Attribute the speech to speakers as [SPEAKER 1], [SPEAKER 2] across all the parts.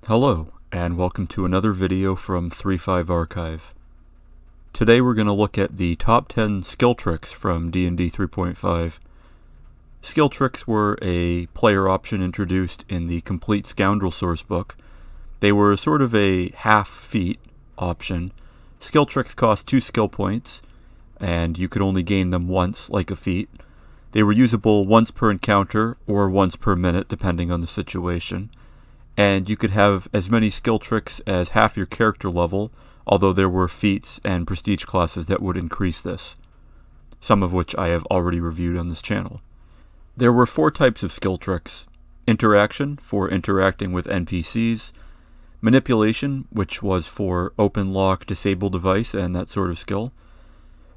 [SPEAKER 1] Hello, and welcome to another video from 3.5 Archive. Today we're going to look at the top 10 skill tricks from D&D 3.5. Skill tricks were a player option introduced in the Complete Scoundrel sourcebook. They were sort of a half feat option. Skill tricks cost 2 skill points, and you could only gain them once, like a feat. They were usable once per encounter or once per minute, depending on the situation. And you could have as many skill tricks as half your character level, although there were feats and prestige classes that would increase this, some of which I have already reviewed on this channel. There were 4 types of skill tricks: interaction, for interacting with NPCs; manipulation, which was for open lock, disable device, and that sort of skill;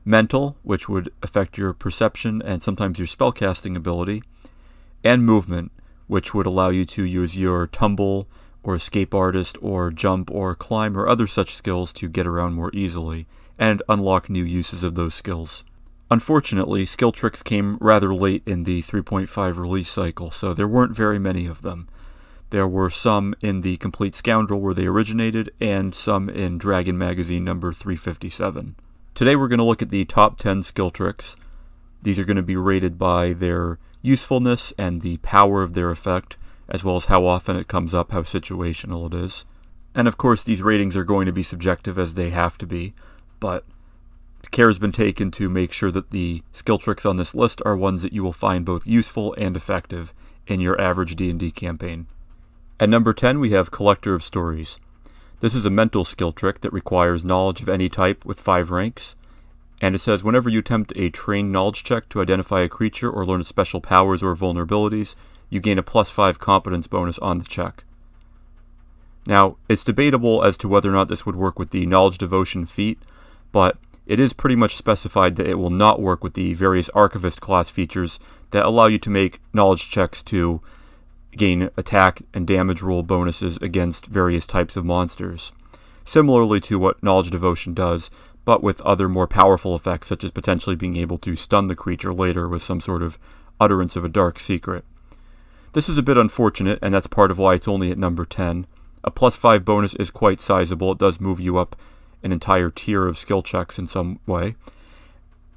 [SPEAKER 1] mental, which would affect your perception and sometimes your spellcasting ability; and movement, which would allow you to use your tumble or escape artist or jump or climb or other such skills to get around more easily and unlock new uses of those skills. Unfortunately, skill tricks came rather late in the 3.5 release cycle, so there weren't very many of them. There were some in the Complete Scoundrel where they originated, and some in Dragon Magazine number 357. Today we're going to look at the top 10 skill tricks. These are going to be rated by their usefulness and the power of their effect, as well as how often it comes up, how situational it is. And of course, these ratings are going to be subjective, as they have to be, but care has been taken to make sure that the skill tricks on this list are ones that you will find both useful and effective in your average D&D campaign. At number 10, we have Collector of Stories. This is a mental skill trick that requires knowledge of any type with 5 ranks. And it says, whenever you attempt a trained knowledge check to identify a creature or learn its special powers or vulnerabilities, you gain a +5 competence bonus on the check. Now, it's debatable as to whether or not this would work with the knowledge devotion feat, but it is pretty much specified that it will not work with the various archivist class features that allow you to make knowledge checks to gain attack and damage roll bonuses against various types of monsters, similarly to what knowledge devotion does, but with other more powerful effects, such as potentially being able to stun the creature later with some sort of utterance of a dark secret. This is a bit unfortunate, and that's part of why it's only at number 10. A +5 bonus is quite sizable. It does move you up an entire tier of skill checks in some way.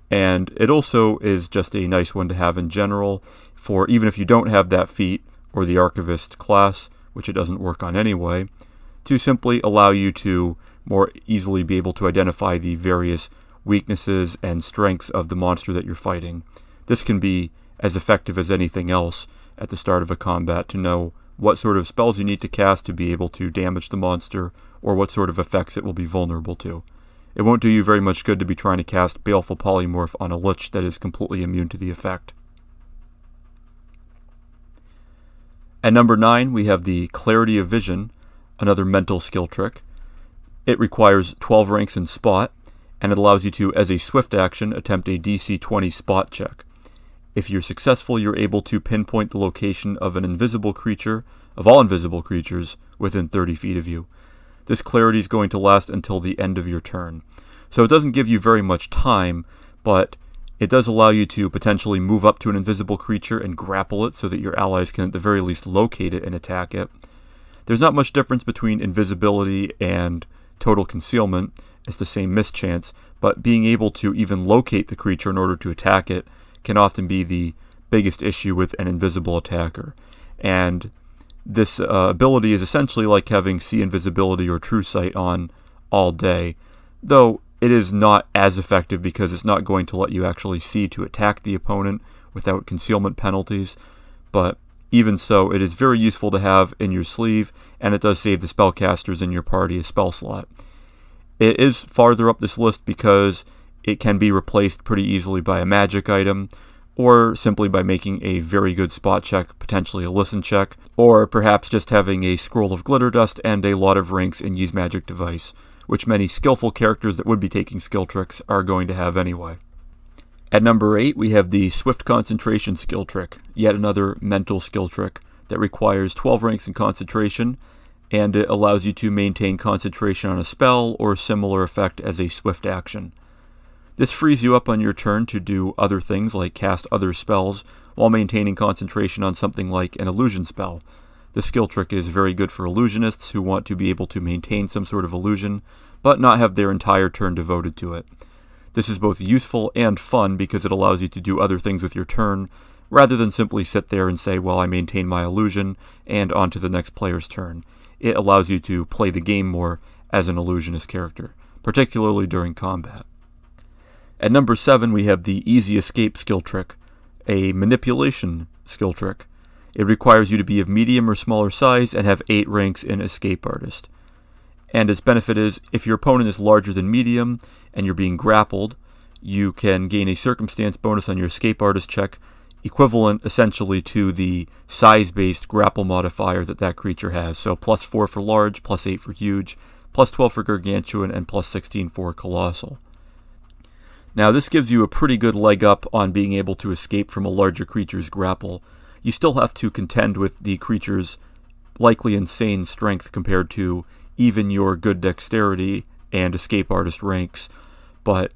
[SPEAKER 1] And it also is just a nice one to have in general, for even if you don't have that feat or the archivist class, which it doesn't work on anyway, to simply allow you to more easily be able to identify the various weaknesses and strengths of the monster that you're fighting. This can be as effective as anything else at the start of a combat to know what sort of spells you need to cast to be able to damage the monster, or what sort of effects it will be vulnerable to. It won't do you very much good to be trying to cast Baleful Polymorph on a lich that is completely immune to the effect. At number 9, we have the Clarity of Vision, another mental skill trick. It requires 12 ranks in Spot, and it allows you to, as a swift action, attempt a DC 20 Spot check. If you're successful, you're able to pinpoint the location of an invisible creature, of all invisible creatures, within 30 feet of you. This clarity is going to last until the end of your turn. So it doesn't give you very much time, but it does allow you to potentially move up to an invisible creature and grapple it so that your allies can at the very least locate it and attack it. There's not much difference between invisibility and total concealment. It's the same mischance, but being able to even locate the creature in order to attack it can often be the biggest issue with an invisible attacker. And this ability is essentially like having see invisibility or true sight on all day, though it is not as effective because it's not going to let you actually see to attack the opponent without concealment penalties. But even so, it is very useful to have in your sleeve, and it does save the spellcasters in your party a spell slot. It is farther up this list because it can be replaced pretty easily by a magic item, or simply by making a very good spot check, potentially a listen check, or perhaps just having a scroll of glitter dust and a lot of ranks in Use Magic Device, which many skillful characters that would be taking skill tricks are going to have anyway. At number 8, we have the Swift Concentration skill trick, yet another mental skill trick that requires 12 ranks in concentration, and it allows you to maintain concentration on a spell or similar effect as a swift action. This frees you up on your turn to do other things like cast other spells while maintaining concentration on something like an illusion spell. The skill trick is very good for illusionists who want to be able to maintain some sort of illusion, but not have their entire turn devoted to it. This is both useful and fun because it allows you to do other things with your turn, rather than simply sit there and say, well, I maintain my illusion, and on to the next player's turn. It allows you to play the game more as an illusionist character, particularly during combat. At number 7, we have the Easy Escape skill trick, a manipulation skill trick. It requires you to be of medium or smaller size and have 8 ranks in Escape Artist. And its benefit is, if your opponent is larger than medium and you're being grappled, you can gain a circumstance bonus on your Escape Artist check, equivalent essentially to the size-based grapple modifier that creature has. So +4 for large, +8 for huge, +12 for gargantuan, and +16 for colossal. Now this gives you a pretty good leg up on being able to escape from a larger creature's grapple. You still have to contend with the creature's likely insane strength compared to even your good dexterity and Escape Artist ranks, but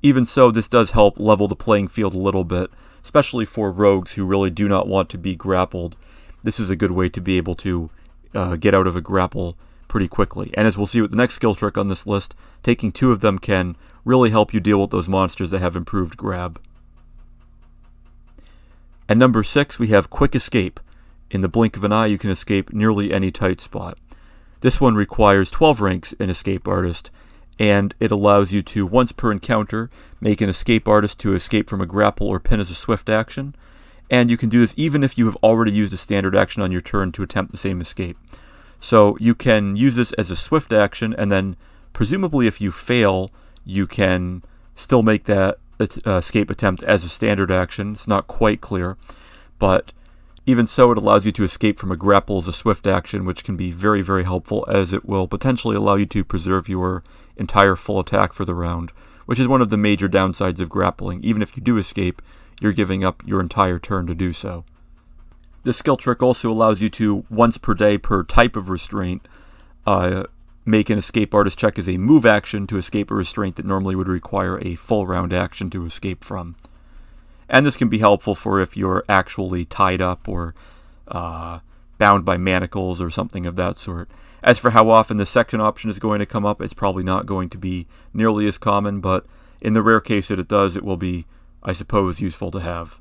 [SPEAKER 1] even so, this does help level the playing field a little bit, especially for rogues who really do not want to be grappled. This is a good way to be able to get out of a grapple pretty quickly. And as we'll see with the next skill trick on this list, taking 2 of them can really help you deal with those monsters that have improved grab. At number 6, we have Quick Escape. In the blink of an eye, you can escape nearly any tight spot. This one requires 12 ranks in Escape Artist, and it allows you to, once per encounter, make an Escape Artist to escape from a grapple or pin as a swift action, and you can do this even if you have already used a standard action on your turn to attempt the same escape. So you can use this as a swift action, and then presumably if you fail, you can still make that escape attempt as a standard action. It's not quite clear, but even so, it allows you to escape from a grapple as a swift action, which can be very, very helpful, as it will potentially allow you to preserve your entire full attack for the round, which is one of the major downsides of grappling. Even if you do escape, you're giving up your entire turn to do so. This skill trick also allows you to, once per day per type of restraint, make an Escape Artist check as a move action to escape a restraint that normally would require a full round action to escape from. And this can be helpful for if you're actually tied up or bound by manacles or something of that sort. As for how often the second option is going to come up, it's probably not going to be nearly as common, but in the rare case that it does, it will be, I suppose, useful to have.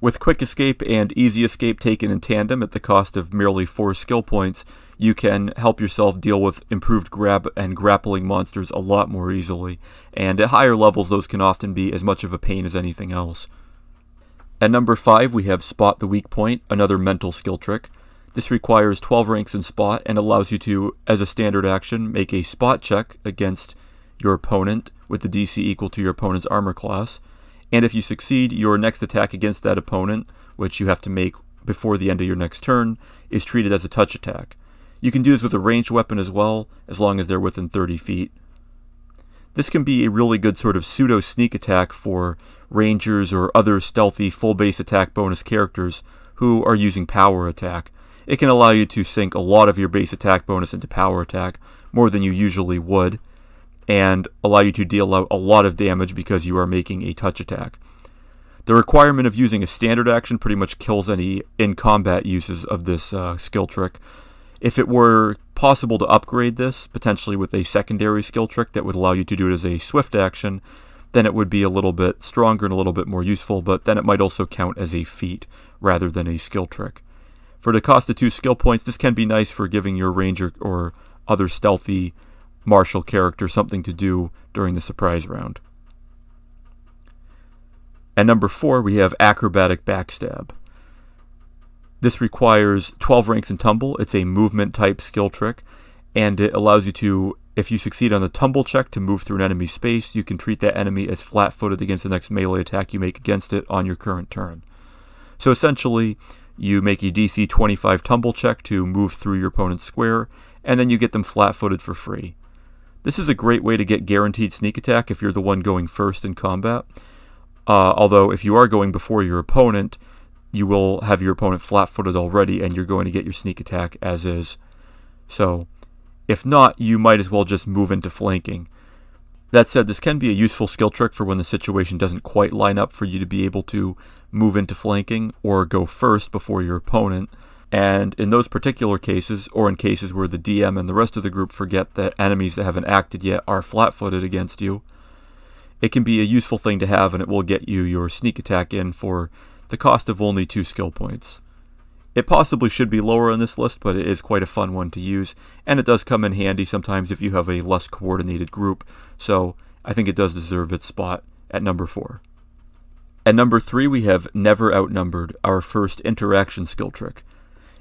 [SPEAKER 1] With Quick Escape and Easy Escape taken in tandem at the cost of merely 4 skill points, you can help yourself deal with improved grab and grappling monsters a lot more easily, and at higher levels those can often be as much of a pain as anything else. At number 5, we have Spot the Weak Point, another mental skill trick. This requires 12 ranks in Spot and allows you to, as a standard action, make a Spot check against your opponent with the DC equal to your opponent's armor class. And if you succeed, your next attack against that opponent, which you have to make before the end of your next turn, is treated as a touch attack. You can do this with a ranged weapon as well, as long as they're within 30 feet. This can be a really good sort of pseudo-sneak attack for rangers or other stealthy full-base attack bonus characters who are using power attack. It can allow you to sink a lot of your base attack bonus into power attack, more than you usually would, and allow you to deal out a lot of damage because you are making a touch attack. The requirement of using a standard action pretty much kills any in-combat uses of this skill trick. If it were possible to upgrade this, potentially with a secondary skill trick that would allow you to do it as a swift action, then it would be a little bit stronger and a little bit more useful, but then it might also count as a feat rather than a skill trick. For the cost of 2 skill points, this can be nice for giving your ranger or other stealthy martial character something to do during the surprise round. At number 4, we have Acrobatic Backstab. This requires 12 ranks in Tumble. It's a movement type skill trick, and it allows you to, if you succeed on a tumble check to move through an enemy's space, you can treat that enemy as flat-footed against the next melee attack you make against it on your current turn. So essentially, you make a DC 25 tumble check to move through your opponent's square, and then you get them flat-footed for free. This is a great way to get guaranteed sneak attack if you're the one going first in combat. Although if you are going before your opponent, you will have your opponent flat-footed already, and you're going to get your sneak attack as is. So, if not, you might as well just move into flanking. That said, this can be a useful skill trick for when the situation doesn't quite line up for you to be able to move into flanking or go first before your opponent, And in those particular cases, or in cases where the DM and the rest of the group forget that enemies that haven't acted yet are flat-footed against you, it can be a useful thing to have, and it will get you your sneak attack in for the cost of only 2 skill points. It possibly should be lower on this list, but it is quite a fun one to use, and it does come in handy sometimes if you have a less coordinated group, so I think it does deserve its spot at number 4. At number 3, we have Never Outnumbered, our first interaction skill trick.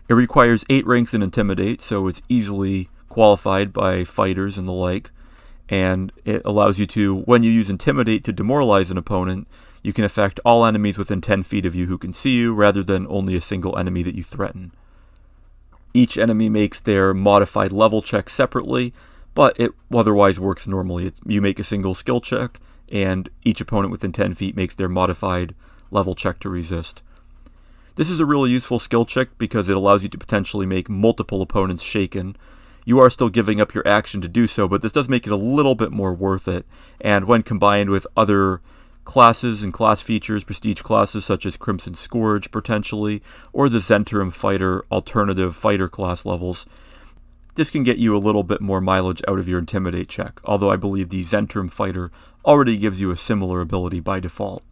[SPEAKER 1] It requires 8 ranks in Intimidate, so it's easily qualified by fighters and the like, and it allows you to, when you use Intimidate to demoralize an opponent, you can affect all enemies within 10 feet of you who can see you, rather than only a single enemy that you threaten. Each enemy makes their modified level check separately, but it otherwise works normally. You make a single skill check, and each opponent within 10 feet makes their modified level check to resist. This is a really useful skill check because it allows you to potentially make multiple opponents shaken. You are still giving up your action to do so, but this does make it a little bit more worth it, and when combined with other classes and class features, prestige classes such as Crimson Scourge potentially, or the Zentrum Fighter alternative fighter class levels, this can get you a little bit more mileage out of your Intimidate check, although I believe the Zentrum Fighter already gives you a similar ability by default.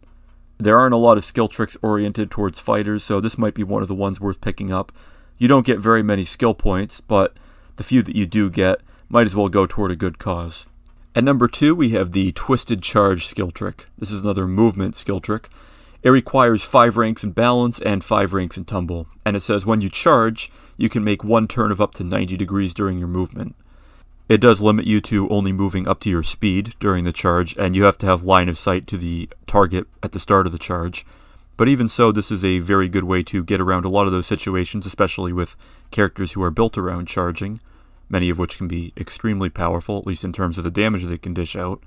[SPEAKER 1] There aren't a lot of skill tricks oriented towards fighters, so this might be one of the ones worth picking up. You don't get very many skill points, but the few that you do get might as well go toward a good cause. At number 2, we have the Twisted Charge skill trick. This is another movement skill trick. It requires 5 ranks in Balance and 5 ranks in Tumble, and it says when you charge, you can make 1 turn of up to 90 degrees during your movement. It does limit you to only moving up to your speed during the charge, and you have to have line of sight to the target at the start of the charge. But even so, this is a very good way to get around a lot of those situations, especially with characters who are built around charging, many of which can be extremely powerful, at least in terms of the damage they can dish out.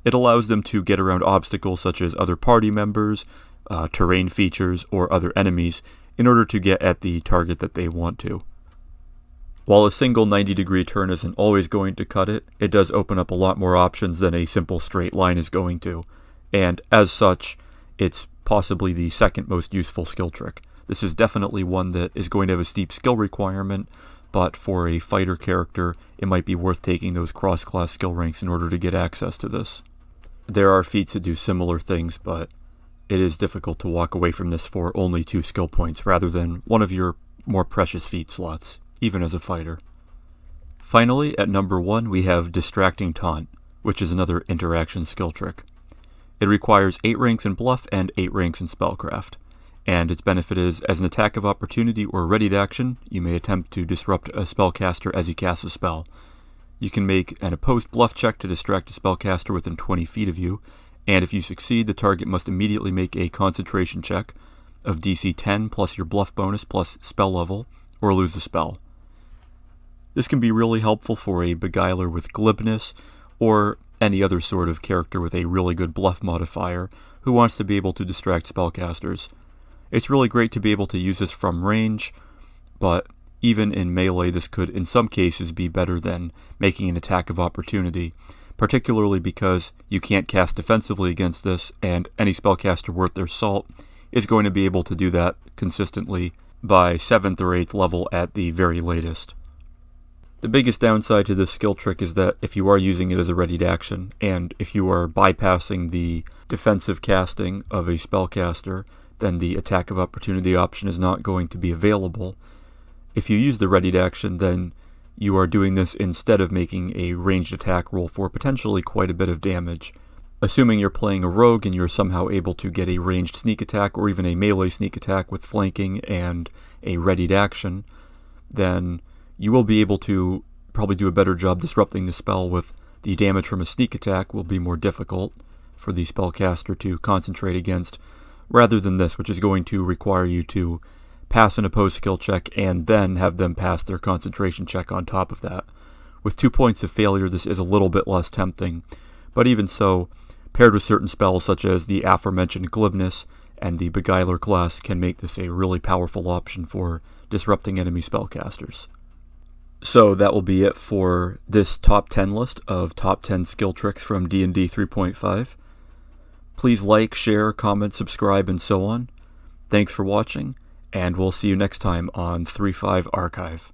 [SPEAKER 1] It allows them to get around obstacles such as other party members, terrain features, or other enemies in order to get at the target that they want to. While a single 90-degree turn isn't always going to cut it, it does open up a lot more options than a simple straight line is going to, and as such, it's possibly the second most useful skill trick. This is definitely one that is going to have a steep skill requirement, but for a fighter character, it might be worth taking those cross-class skill ranks in order to get access to this. There are feats that do similar things, but it is difficult to walk away from this for only 2 skill points rather than one of your more precious feat slots, even as a fighter. Finally, at number 1, we have Distracting Taunt, which is another interaction skill trick. It requires 8 ranks in Bluff and 8 ranks in Spellcraft, and its benefit is, as an attack of opportunity or readied action, you may attempt to disrupt a spellcaster as he casts a spell. You can make an opposed bluff check to distract a spellcaster within 20 feet of you, and if you succeed, the target must immediately make a concentration check of DC 10 plus your bluff bonus plus spell level, or lose the spell. This can be really helpful for a beguiler with glibness, or any other sort of character with a really good bluff modifier who wants to be able to distract spellcasters. It's really great to be able to use this from range, but even in melee this could in some cases be better than making an attack of opportunity, particularly because you can't cast defensively against this, and any spellcaster worth their salt is going to be able to do that consistently by 7th or 8th level at the very latest. The biggest downside to this skill trick is that if you are using it as a readied action, and if you are bypassing the defensive casting of a spellcaster, then the attack of opportunity option is not going to be available. If you use the readied action, then you are doing this instead of making a ranged attack roll for potentially quite a bit of damage. Assuming you're playing a rogue and you're somehow able to get a ranged sneak attack or even a melee sneak attack with flanking and a readied action, then you will be able to probably do a better job disrupting the spell. With the damage from a sneak attack will be more difficult for the spellcaster to concentrate against, rather than this, which is going to require you to pass an opposed skill check and then have them pass their concentration check on top of that. With 2 points of failure, this is a little bit less tempting, but even so, paired with certain spells such as the aforementioned glibness and the beguiler class, can make this a really powerful option for disrupting enemy spellcasters. So that will be it for this top 10 list of top 10 skill tricks from D&D 3.5. Please like, share, comment, subscribe, and so on. Thanks for watching, and we'll see you next time on 3.5 Archive.